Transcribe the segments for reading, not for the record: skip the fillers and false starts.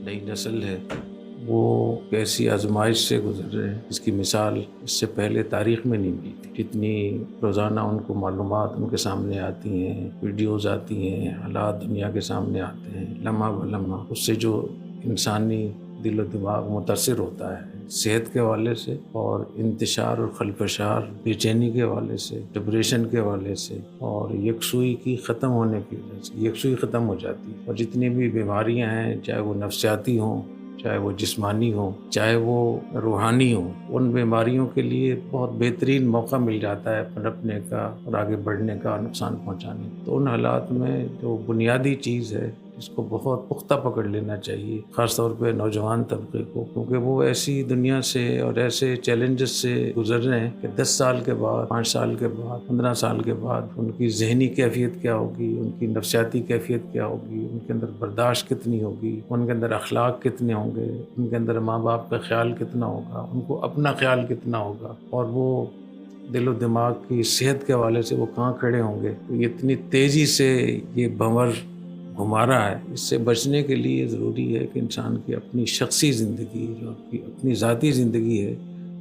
نئی نسل ہے وہ کیسی آزمائش سے گزر رہے ہیں، اس کی مثال اس سے پہلے تاریخ میں نہیں ملی تھی۔ جتنی روزانہ ان کو معلومات ان کے سامنے آتی ہیں، ویڈیوز آتی ہیں، حالات دنیا کے سامنے آتے ہیں لمحہ بلمحہ، اس سے جو انسانی دل و دماغ متاثر ہوتا ہے صحت کے حوالے سے، اور انتشار اور خلفشار بے چینی کے حوالے سے، ڈپریشن کے حوالے سے، اور یکسوئی کی ختم ہونے کی وجہ سے یکسوئی ختم ہو جاتی ہے۔ اور جتنی بھی بیماریاں ہیں، چاہے وہ نفسیاتی ہوں، چاہے وہ جسمانی ہوں، چاہے وہ روحانی ہوں، ان بیماریوں کے لیے بہت بہترین موقع مل جاتا ہے پنپنے کا اور آگے بڑھنے کا، نقصان پہنچانے کا۔ تو ان حالات میں جو بنیادی چیز ہے اس کو بہت پختہ پکڑ لینا چاہیے، خاص طور پہ نوجوان طبقے کو، کیونکہ وہ ایسی دنیا سے اور ایسے چیلنجز سے گزر رہے ہیں کہ 10 سال کے بعد، 5 سال کے بعد، 15 سال کے بعد ان کی ذہنی کیفیت کیا ہوگی، ان کی نفسیاتی کیفیت کیا ہوگی، ان کے اندر برداشت کتنی ہوگی، ان کے اندر اخلاق کتنے ہوں گے، ان کے اندر ماں باپ کا خیال کتنا ہوگا، ان کو اپنا خیال کتنا ہوگا، اور وہ دل و دماغ کی صحت کے حوالے سے وہ کہاں کھڑے ہوں گے۔ یہ اتنی تیزی سے یہ بھنور گھما رہا ہے، اس سے بچنے کے لیے ضروری ہے کہ انسان کی اپنی شخصی زندگی، جو اپنی ذاتی زندگی ہے،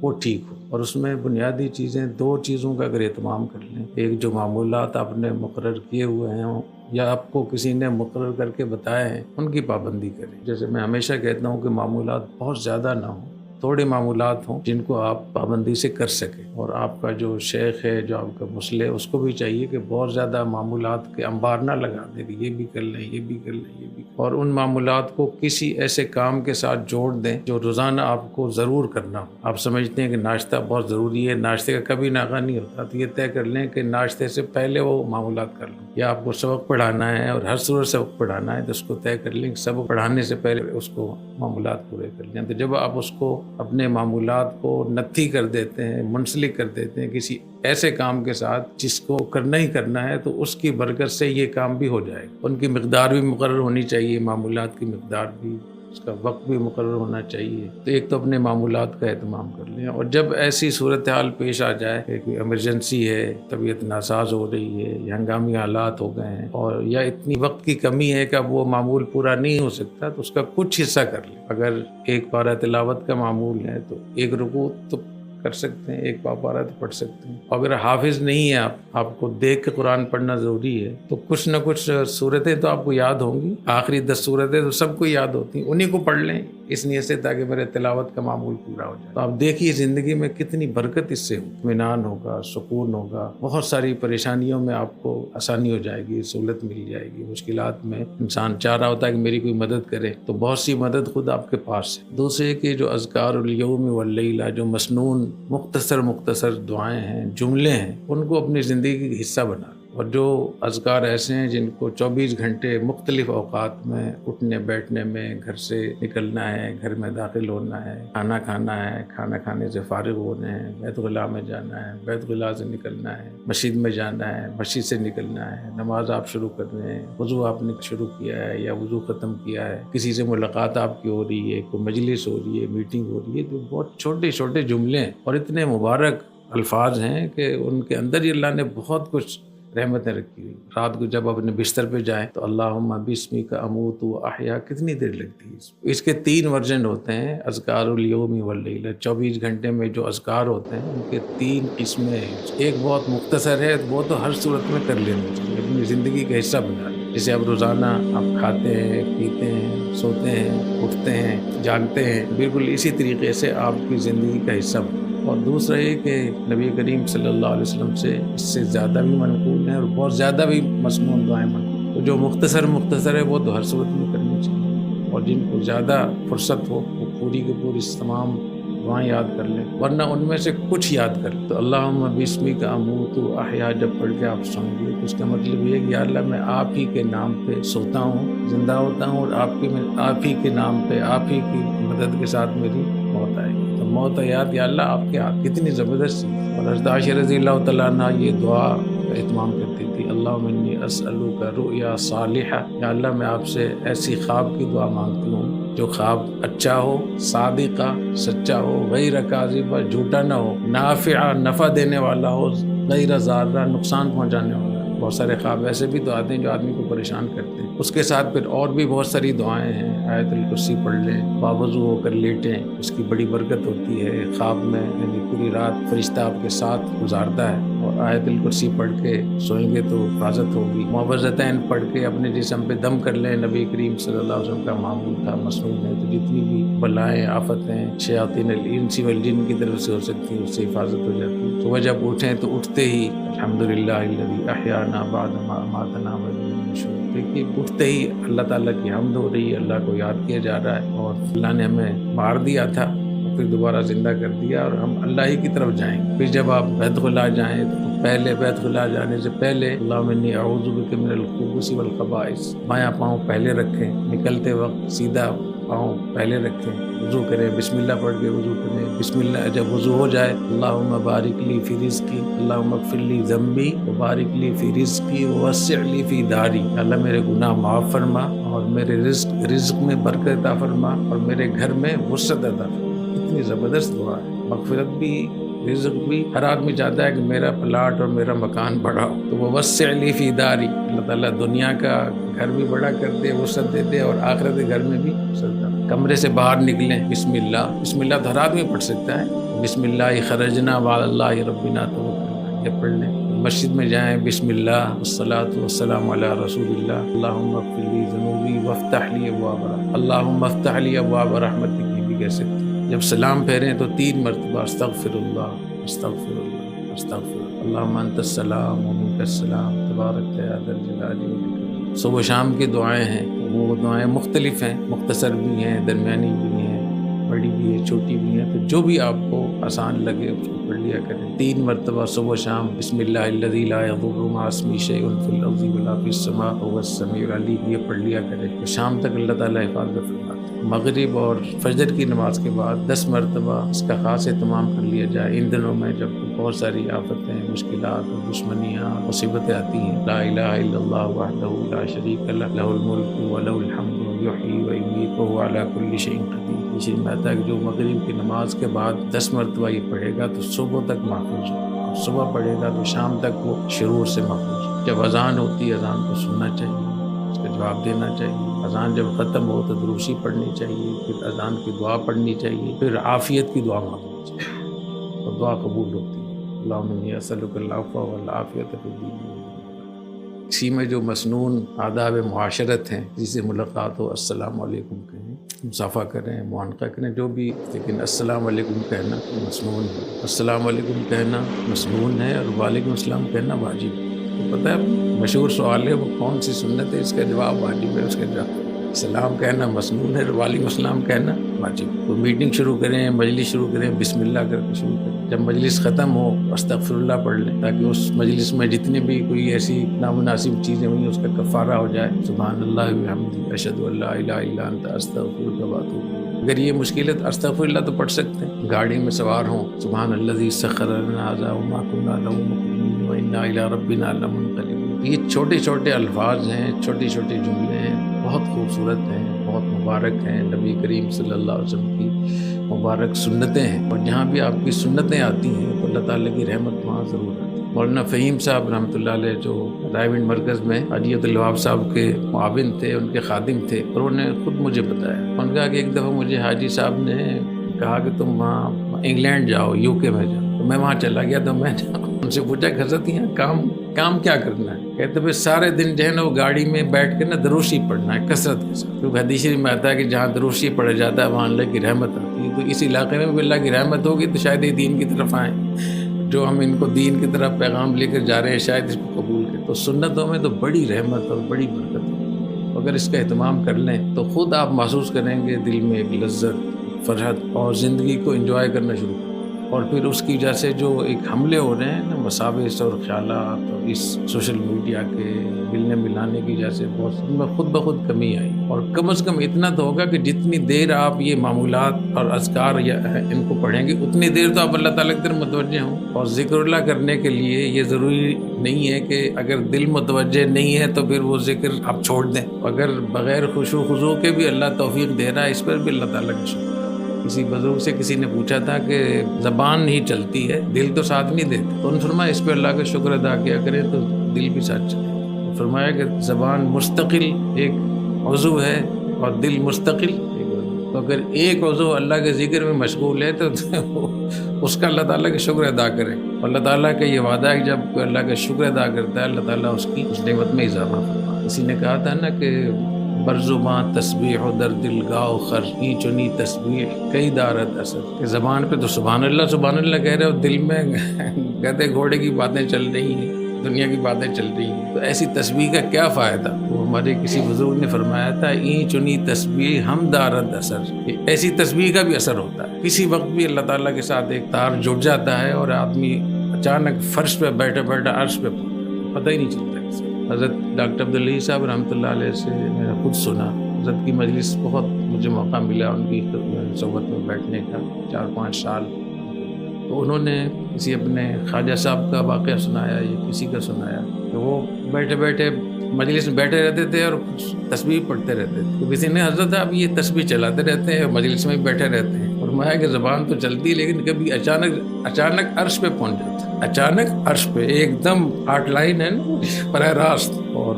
وہ ٹھیک ہو، اور اس میں بنیادی چیزیں، 2 چیزوں کا اگر اہتمام کر لیں، ایک جو معمولات آپ نے مقرر کیے ہوئے ہیں یا آپ کو کسی نے مقرر کر کے بتائے ہیں، ان کی پابندی کریں۔ جیسے میں ہمیشہ کہتا ہوں کہ معمولات بہت زیادہ نہ ہوں، تھوڑے معمولات ہوں جن کو آپ پابندی سے کر سکیں، اور آپ کا جو شیخ ہے، جو آپ کا مسلح ہے، اس کو بھی چاہیے کہ بہت زیادہ معمولات کے انبار نہ لگا دے کہ یہ بھی کر لیں، یہ بھی کر لیں، یہ بھی، اور ان معمولات کو کسی ایسے کام کے ساتھ جوڑ دیں جو روزانہ آپ کو ضرور کرنا ہو۔ آپ سمجھتے ہیں کہ ناشتہ بہت ضروری ہے، ناشتے کا کبھی ناغہ نہیں ہوتا، تو یہ طے کر لیں کہ ناشتے سے پہلے وہ معمولات کر لیں۔ یا آپ کو سبق پڑھانا ہے اور ہر صورت سبق پڑھانا ہے تو اس کو طے کر لیں کہ سبق پڑھانے سے پہلے اس کو معمولات پورے کر لیں۔ تو جب آپ اس کو اپنے معمولات کو نتھی کر دیتے ہیں، منسلک کر دیتے ہیں کسی ایسے کام کے ساتھ جس کو کرنا ہی کرنا ہے، تو اس کی برکت سے یہ کام بھی ہو جائے گا۔ ان کی مقدار بھی مقرر ہونی چاہیے، معمولات کی مقدار بھی، اس کا وقت بھی مقرر ہونا چاہیے۔ تو ایک تو اپنے معمولات کا اہتمام کر لیں، اور جب ایسی صورتحال پیش آ جائے کہ کوئی ایمرجنسی ہے، طبیعت ناساز ہو رہی ہے، یا ہنگامی حالات ہو گئے ہیں، اور یا اتنی وقت کی کمی ہے کہ اب وہ معمول پورا نہیں ہو سکتا، تو اس کا کچھ حصہ کر لیں۔ اگر 1 پارہ تلاوت کا معمول ہے تو 1 رکوع تو کر سکتے ہیں، 1 پارہ تو پڑھ سکتے ہیں۔ اگر حافظ نہیں ہے آپ کو دیکھ کے قرآن پڑھنا ضروری ہے، تو کچھ نہ کچھ صورتیں تو آپ کو یاد ہوں گی، آخری 10 صورتیں تو سب کو یاد ہوتی ہیں، انہیں کو پڑھ لیں اس نیت سے تاکہ میرے تلاوت کا معمول پورا ہو جائے۔ تو آپ دیکھیے زندگی میں کتنی برکت اس سے ہو، اطمینان ہوگا، سکون ہوگا، بہت ساری پریشانیوں میں آپ کو آسانی ہو جائے گی، سہولت مل جائے گی۔ مشکلات میں انسان چاہ رہا ہوتا ہے کہ میری کوئی مدد کرے، تو بہت سی مدد خود آپ کے پاس ہے۔ دوسرے کہ جو اذکار الیوم واللیلہ، جو مسنون مختصر دعائیں ہیں، جملے ہیں، ان کو اپنی زندگی کا حصہ بنا۔ اور جو اذکار ایسے ہیں جن کو 24 گھنٹے مختلف اوقات میں اٹھنے بیٹھنے میں، گھر سے نکلنا ہے، گھر میں داخل ہونا ہے، کھانا کھانا ہے، کھانا کھانے سے فارغ ہونا ہے، بیت خلا میں جانا ہے، بیت خلا سے نکلنا ہے، مسجد میں جانا ہے، مسجد سے نکلنا ہے، نماز آپ شروع کر رہے ہیں، وضو آپ نے شروع کیا ہے یا وضو ختم کیا ہے، کسی سے ملاقات آپ کی ہو رہی ہے، کوئی مجلس ہو رہی ہے، میٹنگ ہو رہی ہے، تو بہت چھوٹے چھوٹے جملے ہیں اور اتنے مبارک الفاظ ہیں کہ ان کے اندر ہی اللہ نے بہت کچھ رحمتیں رکھی ہوئی۔ رات کو جب اپنے بستر پہ جائیں تو اللہم بسمک اموت و احیا، کتنی دیر لگتی ہے؟ اس کے 3 ورژن ہوتے ہیں، اذکار الیوم واللیلہ، 24 گھنٹے میں جو اذکار ہوتے ہیں ان کے 3 قسمیں ہیں۔ ایک بہت مختصر ہے، وہ تو ہر صورت میں کر لینا چاہیے، اپنی زندگی کا حصہ بنا لیں۔ جسے اب روزانہ آپ کھاتے ہیں، پیتے ہیں، سوتے ہیں، اٹھتے ہیں، جاگتے ہیں، بالکل اسی طریقے سے آپ کی زندگی کا حصہ بنا۔ اور دوسرا یہ کہ نبی کریم صلی اللہ علیہ وسلم سے اس سے زیادہ بھی منقول ہیں اور بہت زیادہ بھی مسنون دعائیں منقول، تو جو مختصر ہے وہ تو ہر صورت میں کرنی چاہیے، اور جن کو زیادہ فرصت ہو وہ پوری کی پوری تمام دعائیں یاد کر لیں، ورنہ ان میں سے کچھ یاد کر لیں۔ تو اللہم بسمک اموت و احیا جب پڑھ کے آپ سوئیں گے تو اس کا مطلب یہ ہے کہ یا اللہ میں آپ ہی کے نام پہ سوتا ہوں، زندہ ہوتا ہوں، اور آپ ہی کے نام پہ، آپ ہی کی مدد کے ساتھ میری موت آئے گی۔ تو موت یاد یا اللہ آپ کے ہاتھ، کتنی زبردست چیز۔ اور حضرت عائشہ رضی اللہ تعالیٰ عنہ یہ دعا کا اہتمام کرتی تھی، اللہم انی اسألک رؤیا صالحہ، یا اللہ میں آپ سے ایسی خواب کی دعا مانگتی ہوں جو خواب اچھا ہو، صادقہ سچا ہو، غیر کاذبہ جھوٹا نہ ہو، نافع نفع دینے والا ہو، غیر ضارہ نقصان پہنچانے والا، بہت سارے خواب ایسے بھی تو آتے ہیں جو آدمی کو پریشان کرتے ہیں۔ اس کے ساتھ پھر اور بھی بہت ساری دعائیں ہیں، آیت الکرسی پڑھ لیں، باوضو ہو کر لیٹیں، اس کی بڑی برکت ہوتی ہے۔ خواب میں یعنی پوری رات فرشتہ آپ کے ساتھ گزارتا ہے، اور آیت الکرسی پڑھ کے سوئیں گے تو حفاظت ہوگی۔ معوذتین پڑھ کے اپنے جسم پہ دم کر لیں، نبی کریم صلی اللہ علیہ وسلم کا معمول تھا، مسنون ہے، تو جتنی بھی بلائیں آفتیں شیاطین الانس والجن کی طرف سے ہو سکتی ہیں اس سے حفاظت ہو جاتی ہے۔ صبح جب اٹھیں تو اٹھتے ہی الحمدللہ الذی احیانا بعد ما اماتنا والیہ النشور، دیکھیے اٹھتے ہی اللہ تعالیٰ کی حمد ہو رہی ہے، اللہ کو یاد کیا جا رہا ہے، اور اللہ نے ہمیں مار دیا تھا پھر دوبارہ زندہ کر دیا، اور ہم اللہ ہی کی طرف جائیں گے۔ پھر جب آپ بیت خلا جائیں تو پہلے بیت خلا جانے سے پہلے اللہم انی اعوذ بک من الخبث والخبائث، بایاں پاؤں پہلے رکھیں، نکلتے وقت سیدھا پاؤں پہلے رکھیں، وضو کریں، بسم اللہ پڑھ کے وضو کریں، بسم اللہ جب وضو ہو جائے اللہم بارک لی فی رزقی اللہم اغفر لی ذنبی وبارک لی فی رزقی ووسع لی فی داری، اللہ میرے گناہ معاف فرما اور میرے رزق میں برکت عطا فرما اور میرے گھر میں وسعت عطا فرما۔ کتنی زبردست دعا ہے، مغفرت بھی رزق بھی۔ ہر آدمی چاہتا ہے کہ میرا پلاٹ اور میرا مکان بڑا ہو، تو وہ وسع لی فی داری، اللہ تعالیٰ دنیا کا گھر بھی بڑا کر دے، وسعت دے دے، اور آخرت کے گھر میں بھی وسعت دے۔ کمرے سے باہر نکلیں بسم اللہ تو ہر آدمی پڑھ سکتا ہے، بسم اللہ خرجنا وعلی اللہ ربنا توکلنا، یہ پڑھ لیں۔ مسجد میں جائیں بسم اللہ والصلاۃ والسلام علی رسول اللہ، اللہم اغفر لی ذنوبی وافتح لی ابواب رحمتک، اللہم افتح لی ابواب رحمتک، یہ بھی کہہ سکتے ہیں۔ جب سلام پھیریں تو 3 مرتبہ استغفر اللہ استغفر اللہ استغفر اللہ، اللہم انت السلام ومنک السلام تبارک یا ذا الجلال والاکرام۔ صبح و شام کی دعائیں ہیں، وہ دعائیں مختلف ہیں، مختصر بھی ہیں، درمیانی بھی ہیں، بڑی بھی ہے، چھوٹی بھی ہے، تو جو بھی آپ کو آسان لگے اس کو پڑھ لیا کریں۔ 3 مرتبہ صبح و شام بسم اللہ الذی لا یضر مع اسمہ شیء فی الارض ولا فی السماء وهو السمیع العلیم، یہ پڑھ لیا کریں، تو شام تک اللہ تعالیٰ حفاظت فرماتے ہیں۔ مغرب اور فجر کی نماز کے بعد 10 مرتبہ اس کا خاص اہتمام کر لیا جائے۔ ان دنوں میں جب بہت ساری آفتیں، مشکلات اور دشمنیاں، مصیبتیں آتی ہیں، لا الہ الا اللہ وحدہ لا شریک لہ لہ الملک ولہ الحمد یحیی ویمیت وہو علی کل شیء قدیر۔ یہ مہتا کہ جو مغرب کی نماز کے بعد 10 مرتبہ یہ پڑھے گا تو صبح تک محفوظ ہو، صبح پڑھے گا تو شام تک وہ شرور سے محفوظ ہو۔ جب اذان ہوتی ہے اذان کو سننا چاہیے، اس کا جواب دینا چاہیے۔ اذان جب ختم ہو تو دروشی پڑھنی چاہیے، پھر اذان کی دعا پڑھنی چاہیے، پھر عافیت کی دعا مانگنی چاہیے، اور دعا قبول ہوتی ہے۔ اللہم انی اسألک العفو والعافیۃ فی الدین والدنیا۔ اسی میں جو مسنون آداب معاشرت ہیں، جس سے ملاقات ہو السلام علیکم کہیں، مصافحہ کریں، معانقہ کریں، جو بھی، لیکن السلام علیکم کہنا مسنون ہے، السلام علیکم کہنا مسنون ہے، اور وعلیکم السلام کہنا واجب ہے۔ تو پتہ ہے مشہور سوال ہے وہ کون سی سنت ہے، اس کا جواب واجب ہے، اس کا جواب سلام کہنا مسنون ہے، وعلیکم السلام کہنا واجب۔ تو میٹنگ شروع کریں، مجلس شروع کریں، بسم اللہ کر کے شروع کریں، جب مجلس ختم ہو استغفر اللہ پڑھ لیں، تاکہ اس مجلس میں جتنی بھی کوئی ایسی نامناسب چیزیں ہوئی اس کا کفارہ ہو جائے۔ سبحان اللہ وبحمدہ اشہد ان لا الہ الا انت استغفرک واتوب الیک۔ اگر یہ مشکل ہے تو استغفر اللہ تو پڑھ سکتے ہیں، گاڑی میں سوار ہوں سبحان الذی سخر لنا ھذا وما کنا لہ مقرنین وانا الی ربنا لمنقلبون۔ یہ چھوٹے چھوٹے الفاظ ہیں، چھوٹے چھوٹے جملے ہیں، بہت خوبصورت ہیں، بہت مبارک ہیں، نبی کریم صلی اللہ علیہ وسلم کی مبارک سنتیں ہیں، اور جہاں بھی آپ کی سنتیں آتی ہیں تو اللہ تعالیٰ کی رحمت وہاں ضرور آتی ہے۔ مولانا فہیم صاحب رحمۃ اللہ علیہ جو رائے مرکز میں حاجی عبدالوہاب صاحب کے معاون تھے، ان کے خادم تھے، اور انہوں نے خود مجھے بتایا، انہوں نے کہا کہ ایک دفعہ مجھے حاجی صاحب نے کہا کہ تم وہاں انگلینڈ جاؤ، UK میں جاؤ، تو میں وہاں چلا گیا، تو میں ان سے پوچھا کہ حضرت یہاں کام کیا کرنا ہے؟ کہتے پھر سارے دن جو ہے نا وہ گاڑی میں بیٹھ کے نا دروشی پڑھنا ہے کثرت کے ساتھ، کیونکہ حدیث شریف میں آتا ہے کہ جہاں دروشی پڑھا جاتا ہے وہاں اللہ کی رحمت آتی ہے، تو اس علاقے میں بھی اللہ کی رحمت ہوگی تو شاید یہ دین کی طرف آئیں، جو ہم ان کو دین کی طرف پیغام لے کر جا رہے ہیں شاید اس کو قبول کریں۔ تو سنتوں میں تو بڑی رحمت اور بڑی برکت ہے، اگر اس کا اہتمام کر لیں تو خود آپ محسوس کریں گے دل میں ایک لذت، فرحت، اور زندگی کو انجوائے کرنا شروع کریں۔ اور پھر اس کی وجہ سے جو ایک حملے ہو رہے ہیں نا وساوس اور خیالات اور اس سوشل میڈیا کے ملنے ملانے کی وجہ سے بہت میں خود بخود کمی آئی، اور کم از کم اتنا تو ہوگا کہ جتنی دیر آپ یہ معمولات اور اذکار ان کو پڑھیں گے اتنی دیر تو آپ اللہ تعالیٰ کی طرف متوجہ ہوں۔ اور ذکر اللہ کرنے کے لیے یہ ضروری نہیں ہے کہ اگر دل متوجہ نہیں ہے تو پھر وہ ذکر آپ چھوڑ دیں، اگر بغیر خشوع خضوع کے بھی اللہ توفیق دے رہا ہے اس پر بھی اللہ تعالیٰ کا شکر۔ کسی بزرگ سے کسی نے پوچھا تھا کہ زبان ہی چلتی ہے، دل تو ساتھ نہیں دیتے، تو انہوں نے فرمایا اس پہ اللہ کا شکر ادا کیا کریں تو دل بھی ساتھ چلے. فرمایا کہ زبان مستقل ایک عضو ہے اور دل مستقل ایک عضو. تو اگر ایک عضو اللہ کے ذکر میں مشغول ہے تو اس کا اللہ تعالیٰ کا شکر ادا کرے. اللہ تعالیٰ کا یہ وعدہ ہے کہ جب کوئی اللہ کا شکر ادا کرتا ہے اللہ تعالیٰ اس کی اس نعمت میں اضافہ فرماتا ہے. کسی نے کہا تھا نا کہ برزباں تسبیح و در دل گاؤ خر ای چنی تسبیح کئی دارت اثر. کہ زبان پہ تو سبحان اللہ کہہ رہے ہو, دل میں گدھے گھوڑے کی باتیں چل رہی ہیں, دنیا کی باتیں چل رہی ہیں, تو ایسی تسبیح کا کیا فائدہ. وہ ہمارے کسی بزرگ نے فرمایا تھا ای چنی تسبیح ہم دارت اثر. ایسی تسبیح کا بھی اثر ہوتا ہے. کسی وقت بھی اللہ تعالیٰ کے ساتھ ایک تار جڑ جاتا ہے اور آدمی اچانک فرش پہ بیٹھے بیٹھے عرش پہ پتہ ہی نہیں چلتا. حضرت ڈاکٹر عبداللہ صاحب رحمۃ اللہ علیہ سے میں نے خود سنا. حضرت کی مجلس بہت مجھے موقع ملا ان کی صحبت میں بیٹھنے کا 4-5 سال. تو انہوں نے کسی اپنے خواجہ صاحب کا واقعہ سنایا یا کسی کا سنایا کہ وہ بیٹھے بیٹھے مجلس میں بیٹھے رہتے تھے اور کچھ تسبیح پڑھتے رہتے تھے. تو کسی نے حضرت آپ یہ تسبیح چلاتے رہتے ہیں اور مجلس میں بیٹھے رہتے ہیں. اور میں کہ زبان تو چلتی لیکن کبھی اچانک عرش پہ پہنچ جاتا ہے. اچانک عرش پہ ایک دم ہارٹ لائن ہے براہ راست. اور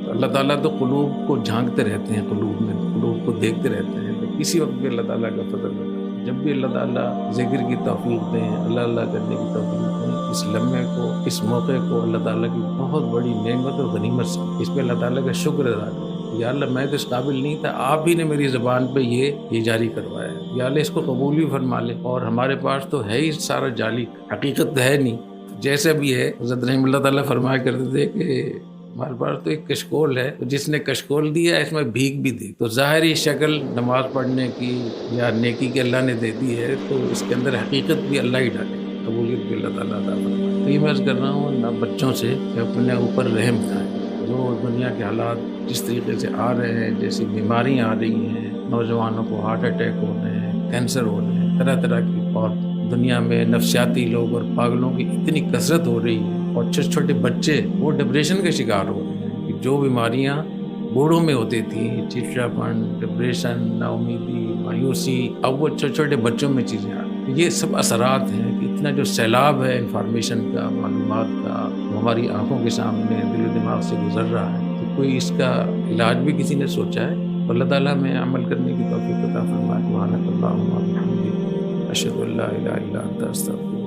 اللہ تعالیٰ تو قلوب کو جھانکتے رہتے ہیں, قلوب کو دیکھتے رہتے ہیں. تو کسی وقت بھی اللہ تعالیٰ کا فضل ہے. جب بھی اللہ تعالیٰ ذکر کی توفیق دیں, اللہ کرنے کی توفیق دیں, اس لمحے کو اس موقع کو اللہ تعالیٰ کی بہت بڑی نعمت اور غنیمت سے اس پہ اللہ تعالیٰ کا شکر ادا کریں. یا اللہ میں تو اس قابل نہیں تھا, آپ ہی نے میری زبان پہ یہ جاری کروایا. یا اللہ اس کو قبول بھی فرما لے. اور ہمارے پاس تو ہے ہی سارا جعلی, حقیقت ہے نہیں. جیسے بھی ہے حضرت رحمۃ اللہ تعالیٰ فرمایا کرتے تھے کہ ہمارے پاس تو ایک کشکول ہے, جس نے کشکول دیا اس میں بھیگ بھی دی. تو ظاہری شکل نماز پڑھنے کی یا نیکی کی اللہ نے دے دی ہے, تو اس کے اندر حقیقت بھی اللہ ہی ڈالے, قبولیت بھی اللہ تعالیٰ عطا فرمائے. تو یہ میں عرض کر رہا ہوں نہ بچوں سے کہ اپنے اوپر رحم کھائیں. جو دنیا کے حالات جس طریقے سے آ رہے ہیں, جیسی بیماریاں آ رہی ہیں, نوجوانوں کو ہارٹ اٹیک ہو رہے ہیں, کینسر ہو رہے ہیں, طرح طرح کی, اور دنیا میں نفسیاتی لوگ اور پاگلوں کی اتنی کثرت ہو رہی ہے, اور چھوٹے چھوٹے بچے وہ ڈپریشن کے شکار ہو رہے ہیں. کہ جو بیماریاں بوڑھوں میں ہوتی تھیں, چڑچڑاپن, ڈپریشن, نا امیدی, مایوسی, اب وہ چھوٹے چھوٹے بچوں میں چیزیں آ رہی ہیں. یہ سب اثرات ہیں کہ اتنا جو سیلاب ہے انفارمیشن کا, معلومات کا, وہ ہماری آنکھوں کے سامنے دل و دماغ سے گزر رہا ہے. تو کوئی اس کا علاج بھی کسی نے سوچا ہے؟ اللہ تعالیٰ میں عمل کرنے کی توفیق عطا فرمائے. سبحانک اللہم و بحمدک اشہد ان لا الہ الا انت استغفرک.